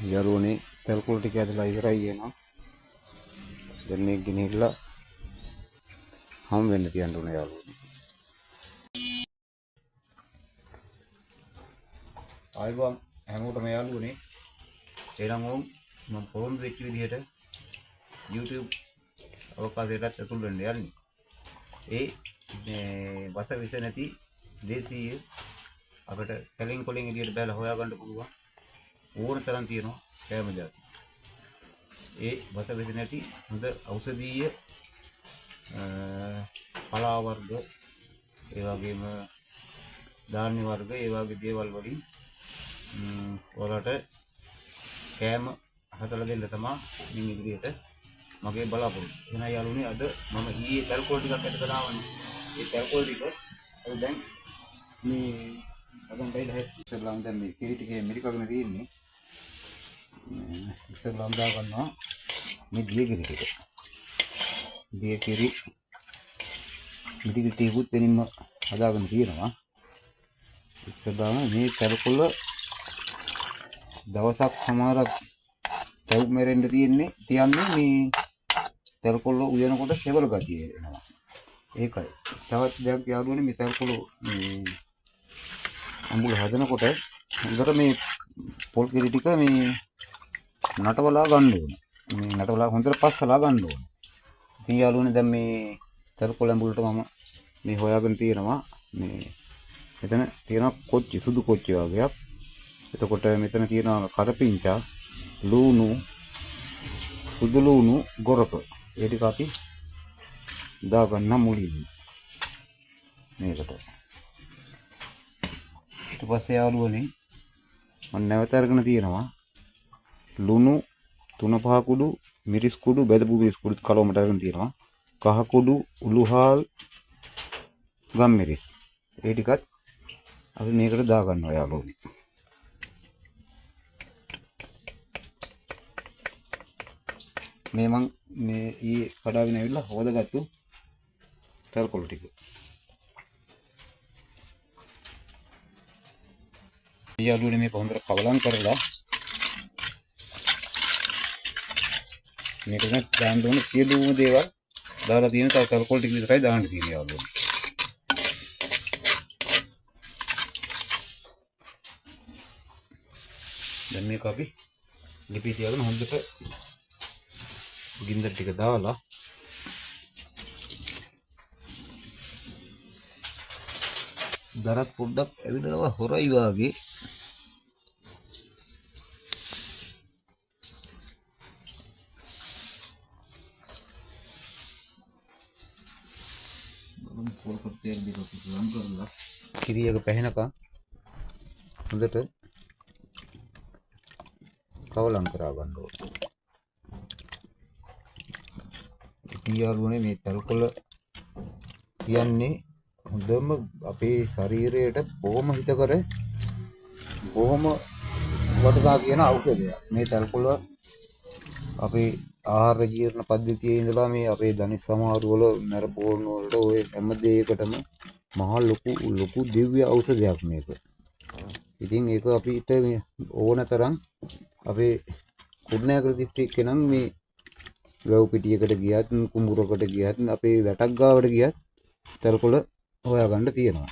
යාළුවනේ තෙල් කුඩු ටික ඇදලා ඉවරයි එනවා. දැන් මේක ගෙනහිල්ලා හම් වෙන්න තියන්න ඕනේ යාළුවනේ. ආයිබෝම් හැමෝටම යාළුවනේ. එනම් මම පොරොන්දු වෙච්ච විදිහට YouTube අවකාශයටත් ඇතුල් වෙන්න යන්නේ. මේ වස විස නැති දේශීය අපිට කලින් කොලින් එළියට බැලලා හොයාගන්න පුළුවන් ඕන තරම් තියෙනවා කෑම જાති. වස විස නැති හොඳ ඖෂධීය පලා වර්ග ඒ වගේම ධාන්‍ය වර්ග ඒ වගේ දේවල් වලින් ඔයාලට කෑම හදලා දෙන්න තමයි මින් ඉදිරියට මගේ බලාපොරොත්තු. එහෙනම් යාළුවනේ අද මම ඊයේ තල්කොළ ටිකක් ඇට කරාවනේ. ඒ තල්කොළ ටික අද දැන් මේ අදන් බයිලා ඉස්සෙල්ලාම දැන් මේ කිරි ටිකේ මිරිකගෙන තියෙන්නේ. ඉස්සෙල්ලාම දා ගන්නවා මේ දිය කිරි ටික. දිය කිරි මිරික ටිකුත් වෙනින්ම හදාගෙන තියෙනවා. ඉස්සෙල්ලාම මේ තල්කොළ දවසක් සමහරක් තව් මෙරෙන්න තියන්නේ මේ තල්කොළ උයනකොට සෙවල ගතිය එනවා. ඒකයි. තවත් දෙයක් යාළුවනේ මේ තල්කොළ මේ අඹුල හදනකොට හොඳට මේ පොල් කිරි ටික මේ නටවලා ගන්න ඕනේ. මේ නටවලා හොඳට පස්සලා ගන්න ඕනේ. ඉතින් යාළුවනේ දැන් මේ තල්කොළ අඹුලට මම මේ හොයාගෙන තියෙනවා මේ මෙතන තියෙනවා කොච්චි සුදු කොච්චි වගේක්. එතකොට මෙතන තියෙනවා කරපිංචා ලුණු සුදු ලුණු ගොරක ඒ ටික අපි දාගන්න මුලින්ම මේකට. ඊට පස්සේ යාළුවනේ මම නැවත අරගෙන තියෙනවා ලුණු 3-5 කුඩු මිරිස් කුඩු බෙදපු මිරිස් කුඩු කලවමට අරගෙන තියෙනවා කහ කුඩු උළුහාල් ගම් මිරිස් ඒ ටිකත් අපි මේකට දාගන්නවා යාළුවනේ. මේ මං මේ ඊයේ කඩාගෙන ඇවිල්ලා හොදගත්තු තල්කොළ ටික. යාළුවනේ මේක හොඳට කවලම් කරලා මේක දැන් දාන්න ඕනේ සියලුම දේවල් දාලා තියෙන තව තල්කොළ ටික විතරයි දාන්න තියෙන්නේ යාළුවනේ. දැන් මේක අපි ලිපි තියාගෙන හොඳට ගින්දර ටික දාලා දරත් පොඩ්ඩක් ඇවිදලා හොරයි වාගේ බලමු පොල්කට තේල් දෙක ලම් කරලා කිරියක පැහැෙනකම් හොඳට කවලම් කරා ගන්න ඕනේ. යාළුවනේ මේ තල්කොළ කියන්නේ හොඳම අපේ ශරීරයට බොහොම හිතකර බොහොම වටිනා කියන ඖෂධයක්. මේ තල්කොළ අපේ ආහාර ජීර්ණ පද්ධතියේ ඉඳලා මේ අපේ ධනිස් සමාරු වල නරපෝර්ණ වලට ඔය හැම දෙයකටම මහා ලොකු දිව්‍ය ඖෂධයක් මේක. ඉතින් ඒක අපිට මේ ඕන තරම් අපේ කුරුණෑගල දිස්ත්‍රික්කේ නම් මේ වැව් පිටියකට ගියත් කුඹුරකට ගියත් අපේ වැටක් ගාවට ගියත් තල්කොළ හොයාගන්න තියෙනවා.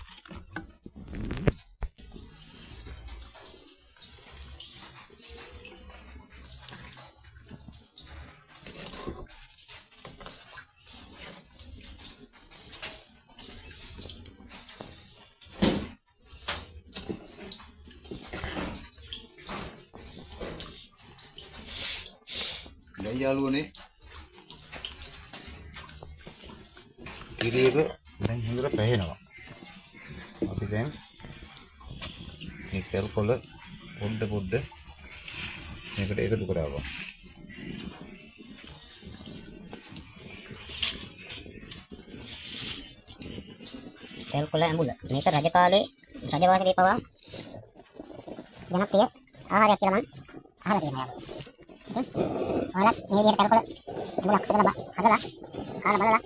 දැන් යාළුවනේ කිරියක දැන් හොඳට පැහැෙනවා. අපි දැන් මේ තල්කොළ පොඩ මේකට එකතු කරාවා. තල්කොළ අඹුල මේක රජ කාලේ රජවාසලේ පවා ජනප්‍රිය ආහාරයක් කියලා මම අහලා තියෙනවා. ඔයාලත් මේ විදිහට තල්කොළ අඹුලක් හදලා කාලා බලලා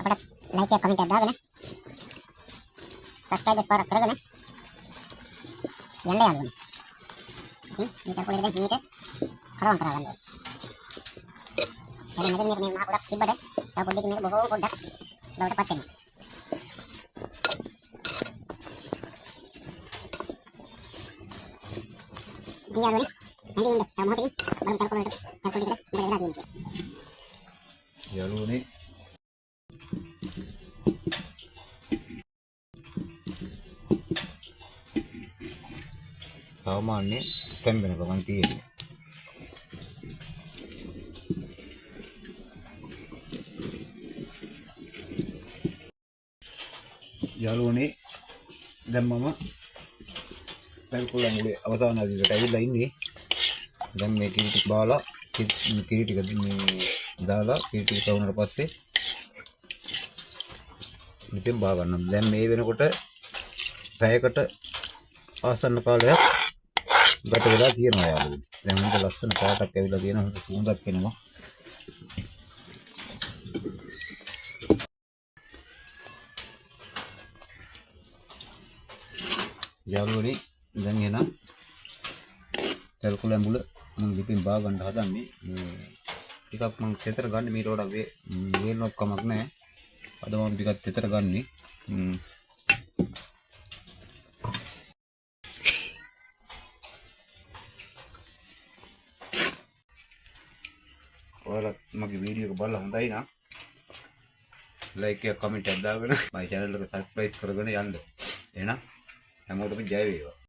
අපිට ලයික් එක කමෙන්ට් එකක් දාගෙන සබ්ස්ක්‍රයිබ් කරගෙන යන්න යාළුවනේ. මේ තල්කොළ දැන් මේක කලවම් කරගන්න ඕනේ. එහෙනම් මෙතන මේ මහ ගොඩක් තිබ්බට තව පොඩ්ඩක් මේක බොහෝ පොඩ්ඩක් බවට පත් වෙනවා. දියාවනේ හඳින්න තව මොකද බලමු තල්කොළ ටික මෙතන වෙලා තියෙනවා. යාළුවනේ සාමාන්‍ය තැම්බෙන ගමන් තියෙන්නේ. යාළුවනේ දැන් මම තල්කොළ මුලේ අවසාන අදියට ඇවිල්ලා ඉන්නේ. දැන් මේ කිරි ටික බාලා කිරි ටික මේ දාලා කිරි ටික තවුනට පස්සේ මෙතෙන් බා ගන්නවා. දැන් මේ වෙනකොට පැයකට ආසන්න කාලයක් ගත වෙලා තියෙනවා යාළුවනේ. දැන් හොඳ ලස්සන පාටක් ඇවිල්ලා තියෙනවා. හොඳ සුවඳක් එනවා. යාළුවනේ දැන් එන තල්කොළ ඇඹුල මම ලිපින් බා ගන්න හදන්නේ. මේ ටිකක් මම තෙතර ගන්න මීට වඩා වේලක් කමක් නැහැ. අද මම ටිකක් තෙතර ගන්නේ. ඔයාලා මගේ වීඩියෝ එක බලලා හොඳයි නම් ලයික් එක කමෙන්ට් එකක් දාගෙන මගේ channel එක subscribe කරගෙන යන්න. එහෙනම් හැමෝටම ජය වේවා.